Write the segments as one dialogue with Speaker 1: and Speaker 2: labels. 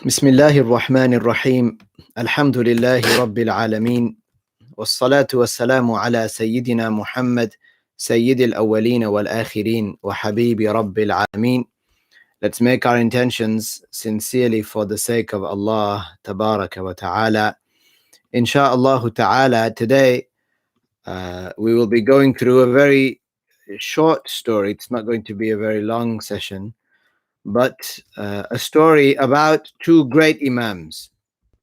Speaker 1: بسم الله الرحمن الرحيم الحمد لله رب العالمين والصلاة والسلام على سيدنا محمد سيد الأولين والآخرين وحبيب رب العالمين. Let's make our intentions sincerely for the sake of Allah Tabaraka wa Ta'ala. Insha'Allah Ta'ala, today we will be going through a very short story. It's not going to be a very long session, but a story about two great Imams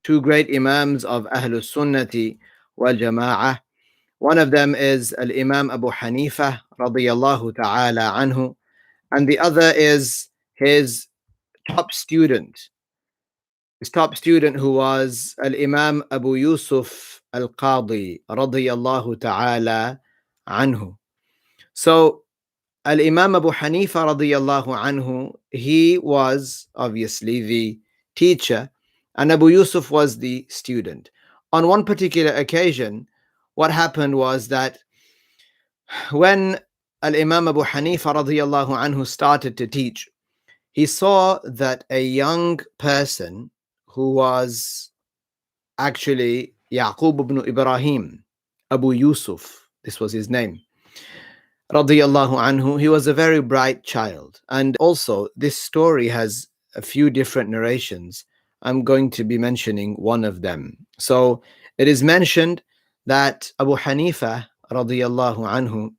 Speaker 1: of Ahlul Sunnati wal Jama'ah. One of them is Al-Imam Abu Haneefah radiyallahu ta'ala anhu, and the other is his top student. His top student, who was Al-Imam Abu Yoosuf Al-Qadi radiyallahu ta'ala anhu. So Al-Imam Abu Haneefah radiyallahu anhu, he was obviously the teacher, and Abu Yoosuf was the student. On one particular occasion, what happened was that when Al-Imam Abu Haneefah radiyallahu anhu started to teach, he saw that a young person who was actually Yaqub ibn Ibrahim, Abu Yoosuf, this was his name, radiyallahu anhu, he was a very bright child. And also, this story has a few different narrations. I'm going to be mentioning one of them. So it is mentioned that Abu Haneefah radiyallahu anhu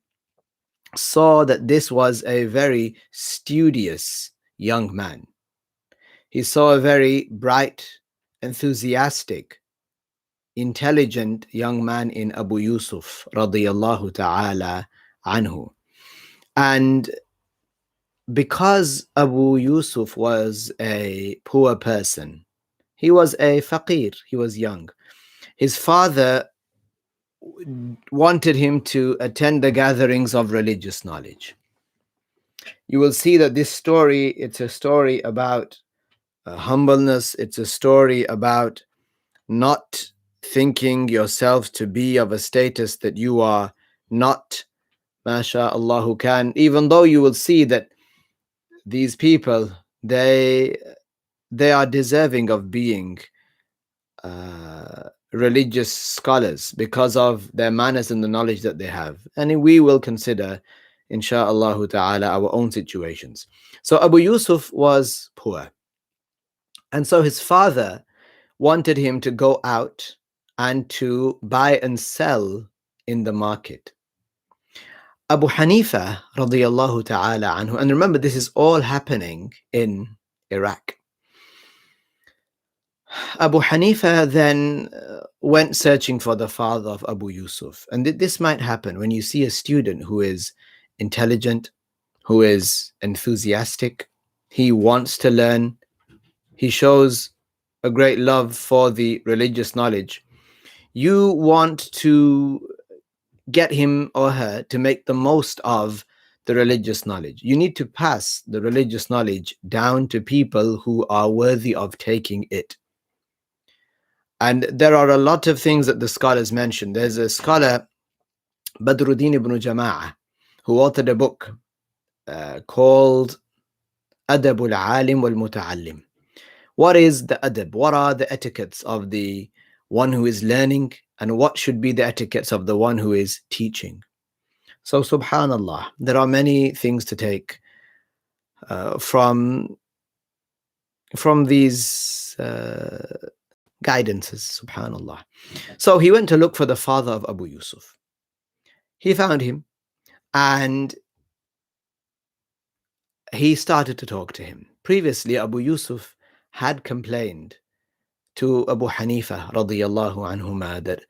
Speaker 1: saw that this was a very studious young man. He saw a very bright, enthusiastic, intelligent young man in Abu Yoosuf radiyallahu ta'ala anhu. And because Abu Yoosuf was a poor person, he was a faqir, he was young. His father wanted him to attend the gatherings of religious knowledge. You will see that this story, it's a story about humbleness. It's a story about not thinking yourself to be of a status that you are not. MashaAllah can, even though you will see that these people, they are deserving of being religious scholars because of their manners and the knowledge that they have. And we will consider, insha'Allah ta'ala, our own situations. So Abu Yoosuf was poor. And so his father wanted him to go out and to buy and sell in the market. Abu Haneefah radiyallahu ta'ala anhu, and remember, this is all happening in Iraq. Abu Haneefah then went searching for the father of Abu Yoosuf. And this might happen when you see a student who is intelligent, who is enthusiastic, he wants to learn, he shows a great love for the religious knowledge. You want to get him or her to make the most of the religious knowledge. You need to pass the religious knowledge down to people who are worthy of taking it. And there are a lot of things that the scholars mention. There's a scholar, Badruddin ibn Jama'ah, who authored a book called Adabul Alim wal Muta'allim. What is the adab? What are the etiquettes of the one who is learning, and what should be the etiquettes of the one who is teaching? So subhanallah, there are many things to take from these guidances, subhanallah. So he went to look for the father of Abu Yoosuf. He found him and he started to talk to him. Previously, Abu Yoosuf had complained to Abu Haneefah radiyallahu anhuma that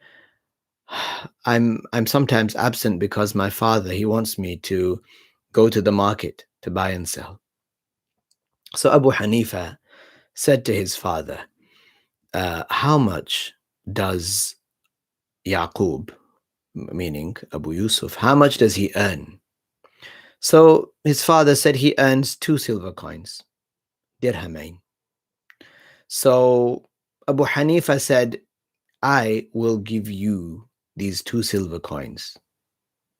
Speaker 1: I'm sometimes absent because my father, he wants me to go to the market to buy and sell. So Abu Haneefah said to his father, how much does Yaqub, meaning Abu Yoosuf, how much does he earn? So his father said he earns 2 silver coins, dirhamain. So Abu Haneefah said, I will give you these 2 silver coins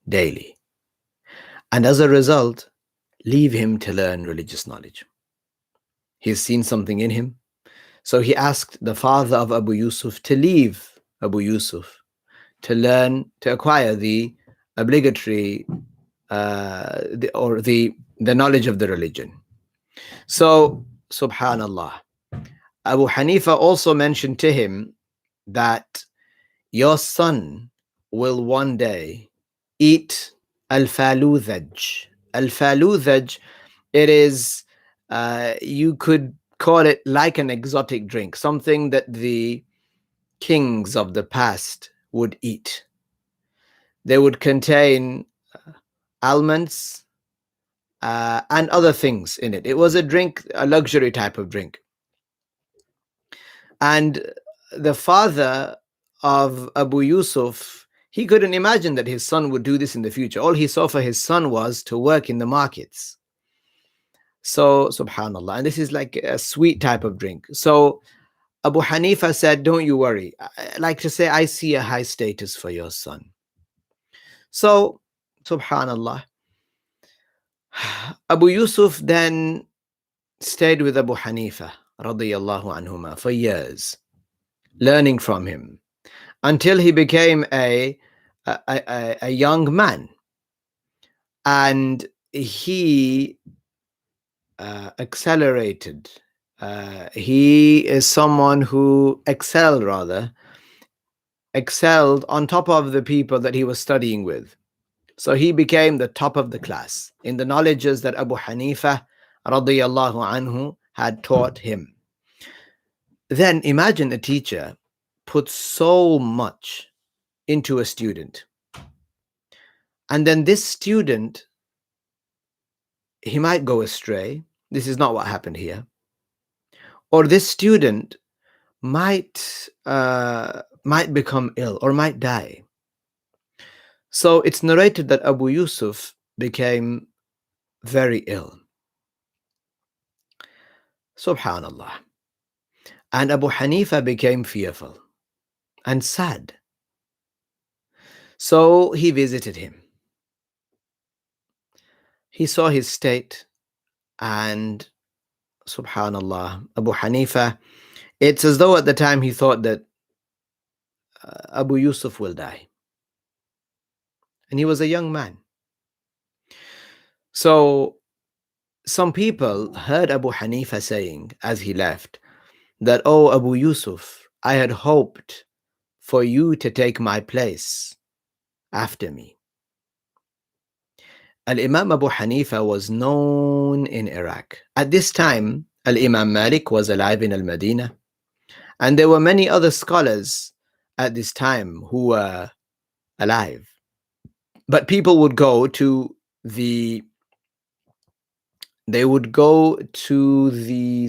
Speaker 1: daily. And as a result, leave him to learn religious knowledge. He's seen something in him So he asked the father of Abu Yoosuf to leave Abu Yoosuf to learn, to acquire the obligatory the knowledge of the religion. So, subhanallah, Abu Hanifa also mentioned to him that your son will one day eat al-faludhaj. Al-faludhaj, it is, you could call it like an exotic drink, something that the kings of the past would eat. They would contain almonds and other things in it. It was a drink, a luxury type of drink. And the father of Abu Yoosuf, he couldn't imagine that his son would do this in the future. All he saw for his son was to work in the markets. So, subhanallah. And this is like a sweet type of drink. So, Abu Hanifa said, don't you worry. I like to say, I see a high status for your son. So, subhanallah. Abu Yoosuf then stayed with Abu Hanifa radiyallahu anhuma for years, learning from him until he became a young man. And he accelerated. He is someone who excelled on top of the people that he was studying with. So he became the top of the class in the knowledges that Abu Hanifa radiyallahu anhu had taught him. Then imagine a teacher puts so much into a student, and then this student, he might go astray. This is not what happened here. Or this student might become ill or might die. So it's narrated that Abu Yoosuf became very ill. Subhanallah. And Abu Hanifa became fearful and sad. So he visited him. He saw his state, and subhanallah, Abu Hanifa, it's as though at the time he thought that Abu Yoosuf will die. And he was a young man. So some people heard Abu Hanifa saying as he left that, oh, Abu Yoosuf, I had hoped for you to take my place after me. Al-Imam Abu Hanifa was known in Iraq. At this time, Al-Imam Malik was alive in Al-Madinah, and there were many other scholars at this time who were alive. But people would go to the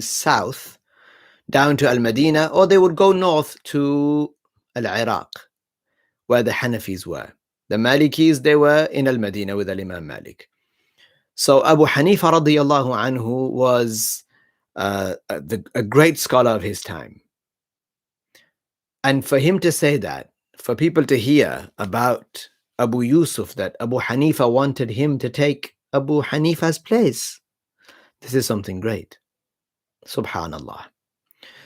Speaker 1: south, down to Al-Madinah, or they would go north to Al-Iraq, where the Hanafis were. The Malikis, they were in Al-Madinah with Al-Imam Malik. So Abu Hanifa radiyallahu anhu was a great scholar of his time. And for him to say that, for people to hear about Abu Yoosuf, that Abu Hanifa wanted him to take Abu Hanifa's place, this is something great. Subhanallah.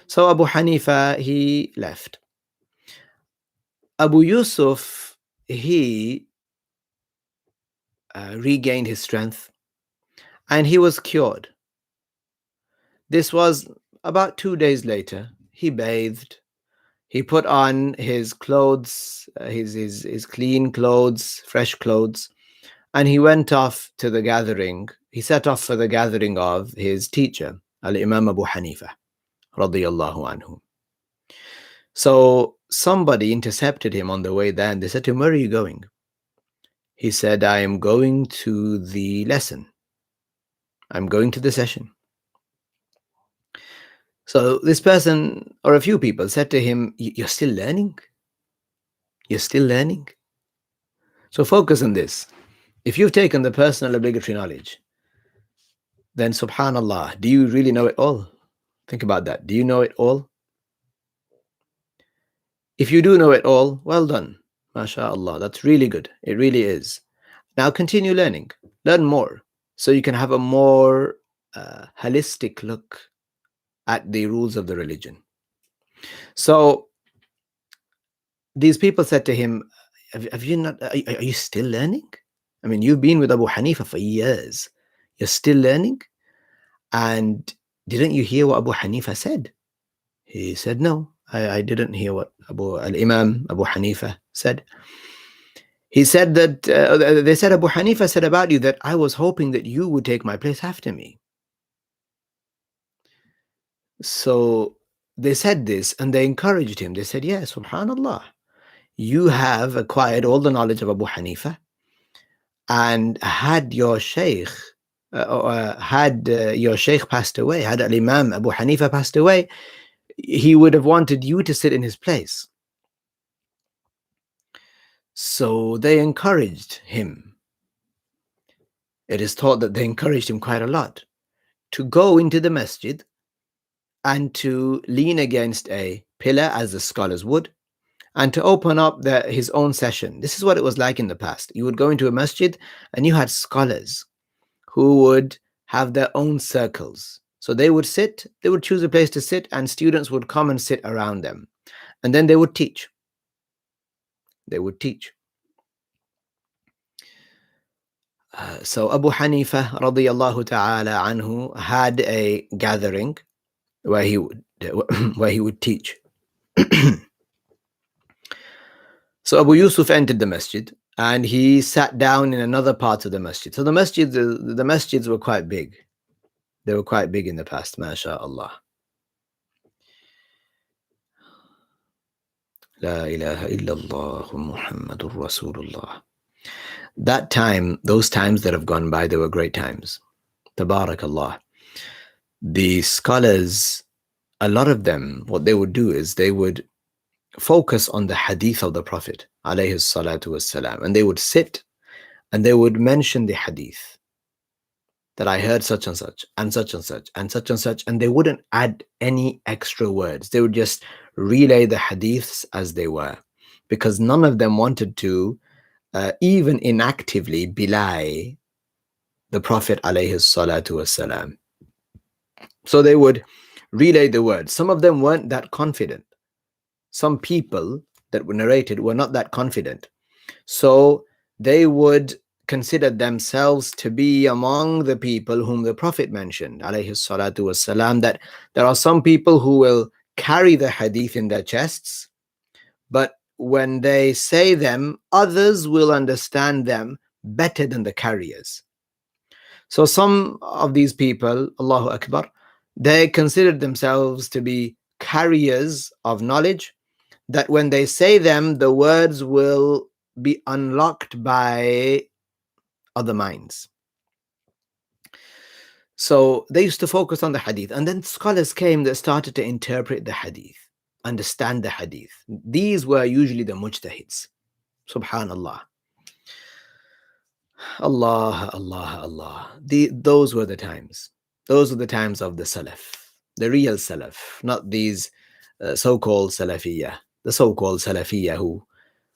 Speaker 1: So Abu Hanifa, he left. Abu Yoosuf, he regained his strength, and he was cured. This was about 2 days later. He bathed. He put on his clothes, his clean clothes, fresh clothes, and he went off to the gathering. He set off for the gathering of his teacher, Al-Imam Abu Hanifa, radiyallahu anhu. So somebody intercepted him on the way there, and they said to him, where are you going? He said, I am going to the lesson. I'm going to the session. So this person, or a few people, said to him, you're still learning? You're still learning? So focus on this. If you've taken the personal obligatory knowledge, then subhanallah, do you really know it all? Think about that. Do you know it all? If you do know it all, well done. MashaAllah, that's really good. It really is. Now continue learning. Learn more so you can have a more holistic look at the rules of the religion. So these people said to him, have you not, are you still learning? I mean, you've been with Abu Haneefah for years. You're still learning? And didn't you hear what Abu Haneefah said? He said, no, I didn't hear what Imam Abu Haneefah said. He said that, they said Abu Haneefah said about you that I was hoping that you would take my place after me. So they said this and they encouraged him. They said, yeah, subhanallah, you have acquired all the knowledge of Abu Haneefah, and had your sheikh passed away, had Imam Abu Haneefah passed away, he would have wanted you to sit in his place. So they encouraged him. It is thought that they encouraged him quite a lot to go into the masjid and to lean against a pillar, as the scholars would, and to open up his own session. This is what it was like in the past. You would go into a masjid and you had scholars who would have their own circles. So they would sit, they would choose a place to sit, and students would come and sit around them. And then they would teach. They would teach. So Abu Hanifa radiyallahu ta'ala anhu had a gathering where he would teach. So Abu Yoosuf entered the masjid and he sat down in another part of the masjid. So the masjids were quite big. They were quite big in the past, mashallah. La ilaha illallah Muhammadur Rasulullah. That time, those times that have gone by, they were great times. Tabarakallah. The scholars, a lot of them, what they would do is they would focus on the hadith of the Prophet alayhi salatu wassalam, and they would sit and they would mention the hadith that I heard such and such and such and such and such and such, and they wouldn't add any extra words. They would just relay the hadiths as they were, because none of them wanted to even inactively belie the Prophet alayhi salatu wassalam. So they would relay the words. Some of them weren't that confident. Some people that were narrated were not that confident. So they would consider themselves to be among the people whom the Prophet mentioned, alayhi salatu wassalam, that there are some people who will carry the hadith in their chests, but when they say them, others will understand them better than the carriers. So some of these people, Allahu Akbar, they considered themselves to be carriers of knowledge, that when they say them, the words will be unlocked by other minds. So they used to focus on the hadith, and then scholars came that started to interpret the hadith, understand the hadith. These were usually the mujtahids. Subhanallah. Allah, Allah, Allah. Those were the times. Those were the times of the Salaf, the real Salaf, not these so-called Salafiyah, the so-called Salafiyah who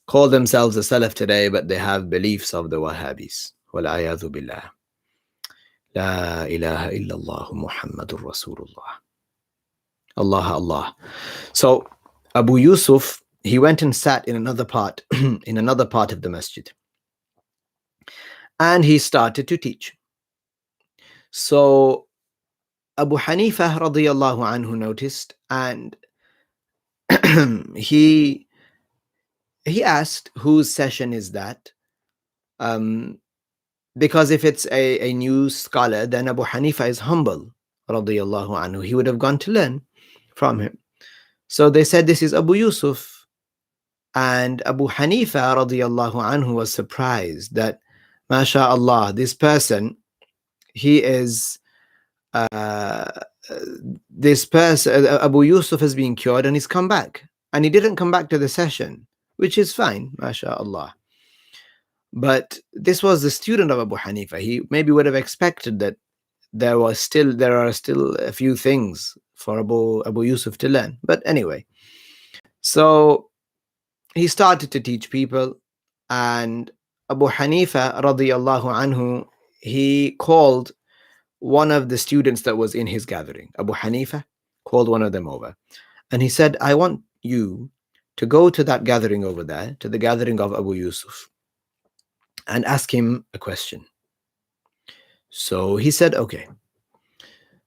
Speaker 1: call themselves a Salaf today, but they have beliefs of the Wahhabis. Wal-ayadhu billah. La ilaha illallah Muhammadur Rasulullah. Allah, Allah. So Abu Yoosuf, he went and sat in another part, in another part of the masjid. And he started to teach. So Abu Hanifa radiyallahu anhu noticed, and he asked, whose session is that? Because if it's a new scholar, then Abu Hanifa is humble radiyallahu anhu. He would have gone to learn from him. So they said, this is Abu Yoosuf. And Abu Hanifa radiyallahu anhu was surprised that, MashaAllah, this person, he is, this person, Abu Yoosuf has been cured and he's come back. And he didn't come back to the session, which is fine, MashaAllah. But this was the student of Abu Hanifa. He maybe would have expected that there are still a few things for Abu Yoosuf to learn. But anyway, so he started to teach people, and Abu Hanifa radiyallahu anhu, he called one of the students that was in his gathering. Abu Hanifa called one of them over. And he said, I want you to go to that gathering over there, to the gathering of Abu Yoosuf, and ask him a question. So he said, okay.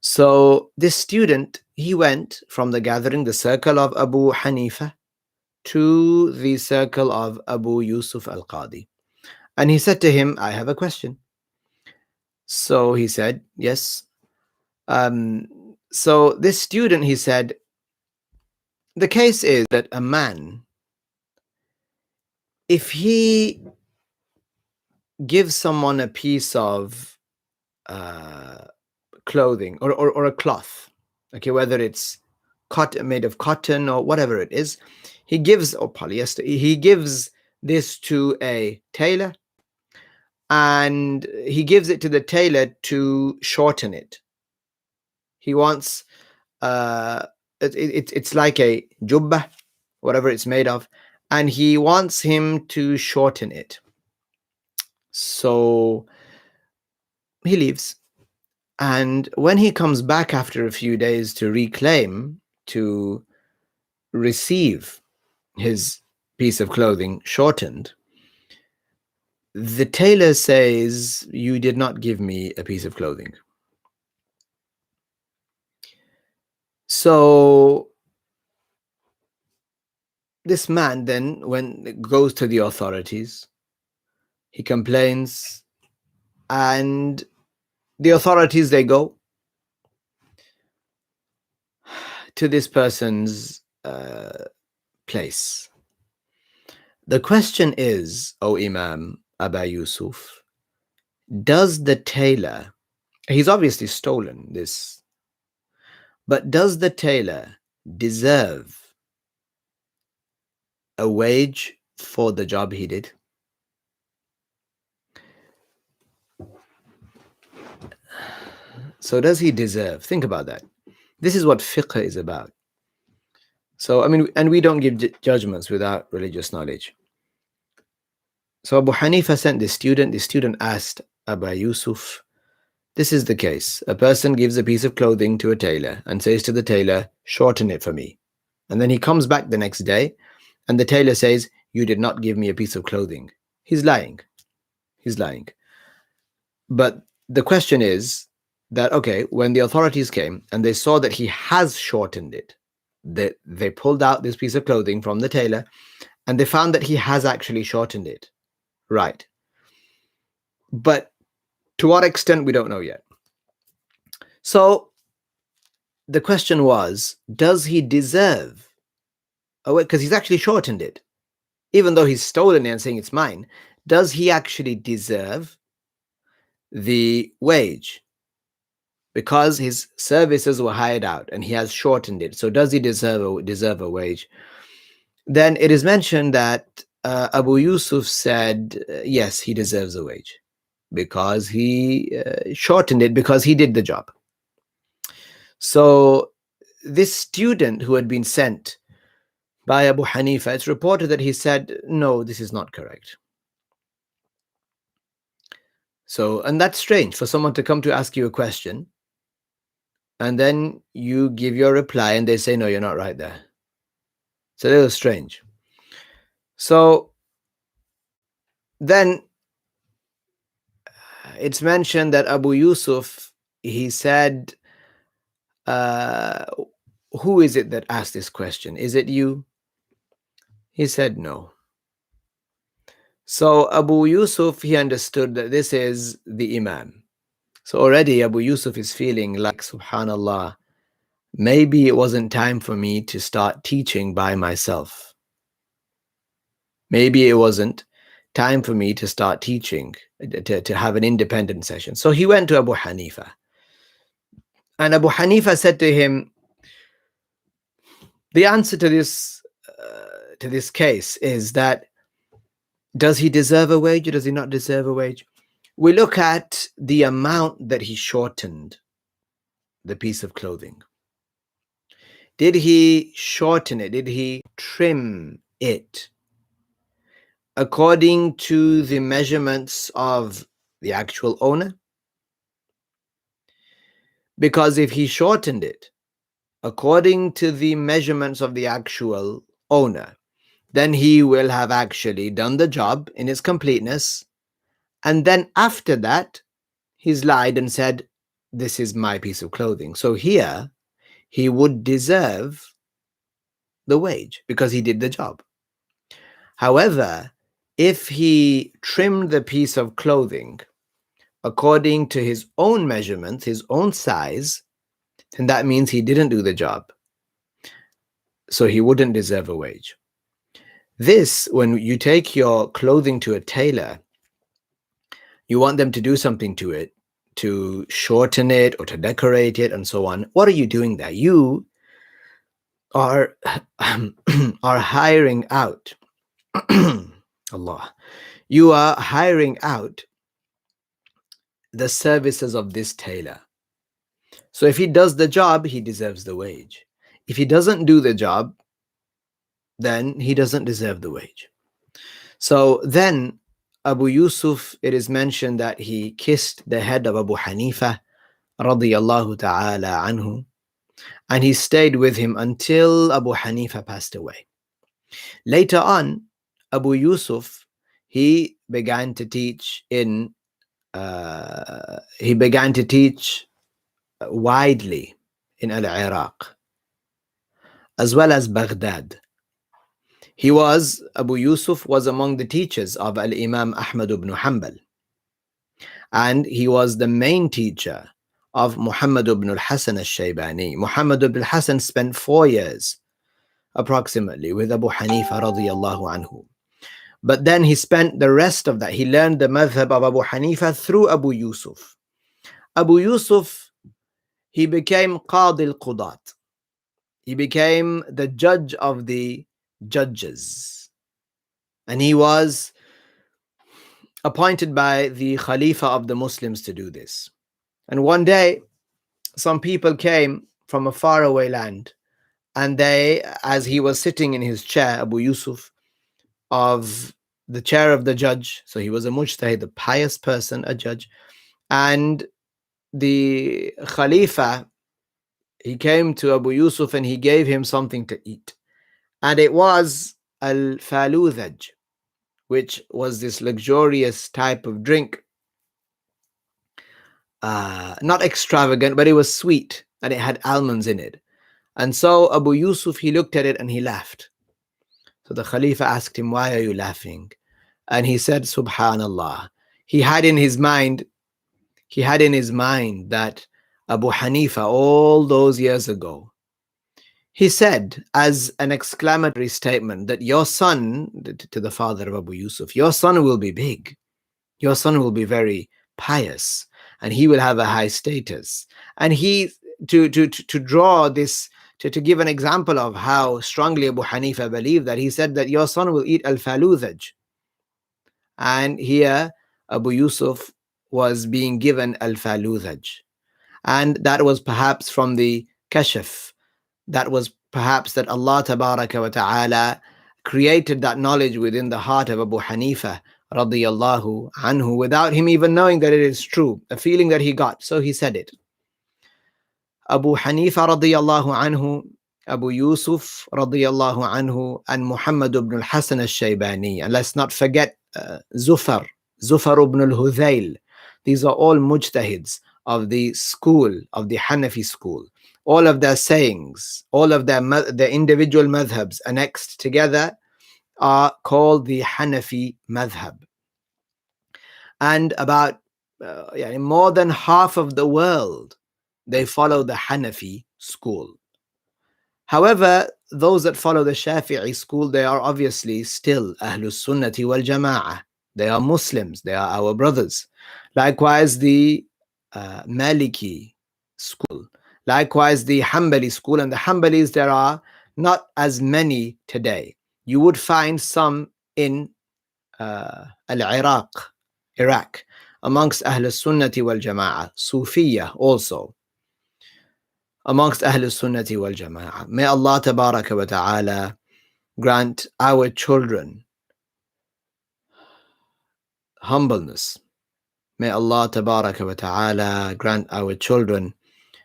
Speaker 1: So this student, he went from the gathering, the circle of Abu Haneefah, to the circle of Abu Yoosuf al-Qadi. And he said to him, I have a question. So he said, yes. So this student, he said, the case is that a man, if he gives someone a piece of clothing or a cloth, okay, whether it's made of cotton or whatever it is, he gives, or polyester, he gives this to a tailor, and he gives it to the tailor to shorten it. He wants it's like a jubbah, whatever it's made of, and he wants him to shorten it. So he leaves, and when he comes back after a few days to reclaim, to receive his piece of clothing shortened, the tailor says, you did not give me a piece of clothing. So this man then, when goes to the authorities, he complains, and the authorities, they go to this person's place. The question is, O Imam Aba Yoosuf, does the tailor, he's obviously stolen this, but does the tailor deserve a wage for the job he did? So does he deserve? Think about that. This is what fiqh is about. So, I mean, and we don't give judgments without religious knowledge. So Abu Haneefah sent the student asked Aba Yoosuf, this is the case. A person gives a piece of clothing to a tailor and says to the tailor, shorten it for me. And then he comes back the next day and the tailor says, you did not give me a piece of clothing. He's lying. He's lying. But the question is that, okay, when the authorities came and they saw that he has shortened it, they pulled out this piece of clothing from the tailor and they found that he has actually shortened it. Right. But to what extent, we don't know yet. So the question was, does he deserve a wage? Because he's actually shortened it. Even though he's stolen it and saying it's mine, does he actually deserve the wage? Because his services were hired out and he has shortened it. So does he deserve a wage? Then it is mentioned that Abu Yoosuf said, yes, he deserves a wage because he shortened it, because he did the job. So this student who had been sent by Abu Haneefah, it's reported that he said, no, this is not correct. So, and that's strange for someone to come to ask you a question and then you give your reply and they say, no, you're not right there. It's a little strange. So then it's mentioned that Abu Yoosuf, he said, who is it that asked this question? Is it you? He said, no. So Abu Yoosuf, he understood that this is the Imam. So already Abu Yoosuf is feeling like, subhanallah, maybe it wasn't time for me to start teaching by myself. Maybe it wasn't time for me to start teaching, to have an independent session. So he went to Abu Haneefah. And Abu Haneefah said to him, the answer to this case is that, does he deserve a wage or does he not deserve a wage? We look at the amount that he shortened the piece of clothing. Did he shorten it? Did he trim it according to the measurements of the actual owner? Because if he shortened it according to the measurements of the actual owner, then he will have actually done the job in its completeness. And then after that, he's lied and said, this is my piece of clothing. So here, he would deserve the wage because he did the job. However, if he trimmed the piece of clothing according to his own measurements, his own size, then that means he didn't do the job. So he wouldn't deserve a wage. This, when you take your clothing to a tailor, you want them to do something to it, to shorten it or to decorate it and so on. What are you doing there? You are hiring out. Allah. You are hiring out the services of this tailor. So if he does the job, he deserves the wage. If he doesn't do the job, then he doesn't deserve the wage. So then Abu Yoosuf, it is mentioned that he kissed the head of Abu Haneefah radiyallahu ta'ala anhu, and he stayed with him until Abu Haneefah passed away. Later on, Abu Yoosuf, he began to teach widely in Al-Iraq, as well as Baghdad. Abu Yoosuf was among the teachers of Al-Imam Ahmad ibn Hanbal, and he was the main teacher of Muhammad ibn al-Hasan al-Shaybani. Muhammad ibn al-Hasan spent 4 years approximately with Abu Haneefah radiyallahu anhu. But then he spent the rest of that, he learned the madhab of Abu Haneefah through Abu Yoosuf. Abu Yoosuf, he became Qadi al-Qudat. He became the judge of the judges. And he was appointed by the Khalifa of the Muslims to do this. And one day, some people came from a faraway land, and they, as he was sitting in his chair, Abu Yoosuf, of the chair of the judge, so he was a mujtahid, a pious person, a judge, and the Khalifa, he came to Abu Yoosuf and he gave him something to eat. And it was al-faludhaj, which was this luxurious type of drink. Not extravagant, but it was sweet and it had almonds in it. And so Abu Yoosuf, he looked at it and he laughed. So the Khalifa asked him, why are you laughing? And he said, Subhanallah. He had in his mind that Abu Haneefah, all those years ago, he said as an exclamatory statement that your son, to the father of Abu Yoosuf, your son will be big. Your son will be very pious and he will have a high status. And he, to draw this, to give an example of how strongly Abu Haneefah believed that, he said that your son will eat al-faludhaj. And here Abu Yoosuf was being given al-faludhaj. And that was perhaps from the kashf. That was perhaps that Allah tabaraka wa ta'ala created that knowledge within the heart of Abu Haneefah radiyallahu anhu without him even knowing that it is true, a feeling that he got. So he said it. Abu Haneefah radiyallahu anhu, Abu Yoosuf radiyallahu anhu, and Muhammad ibn al-Hasan al-Shaybani. And let's not forget Zufar ibn al-Hudhayl. These are all mujtahids of the school, of the Hanafi school. All of their sayings, all of their individual madhabs annexed together are called the Hanafi madhab. And about more than half of the world, they follow the Hanafi school. However, those that follow the Shafi'i school, they are obviously still Ahlus Sunnati wal Jama'ah. They are Muslims, they are our brothers. Likewise, the Maliki school. Likewise, the Hanbali school. And the Hanbalis, there are not as many today. You would find some in Iraq, amongst Ahlus Sunnati wal Jama'ah. Sufiya also, amongst Ahlus Sunnati wal Jama'ah. May Allah Tabaraka wa Ta'ala grant our children humbleness. May Allah Tabaraka wa Ta'ala grant our children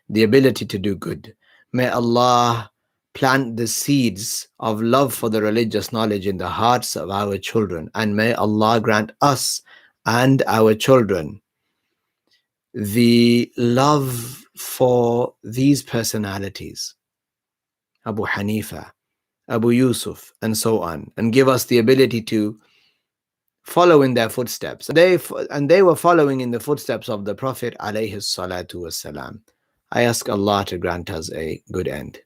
Speaker 1: the ability to do good. May Allah plant the seeds of love for the religious knowledge in the hearts of our children, and may Allah grant us and our children the love for these personalities, Abu Haneefah, Abu Yoosuf, and so on, and give us the ability to follow in their footsteps. They were following in the footsteps of the Prophet alayhi salatu wasalam. I ask Allah to grant us a good end.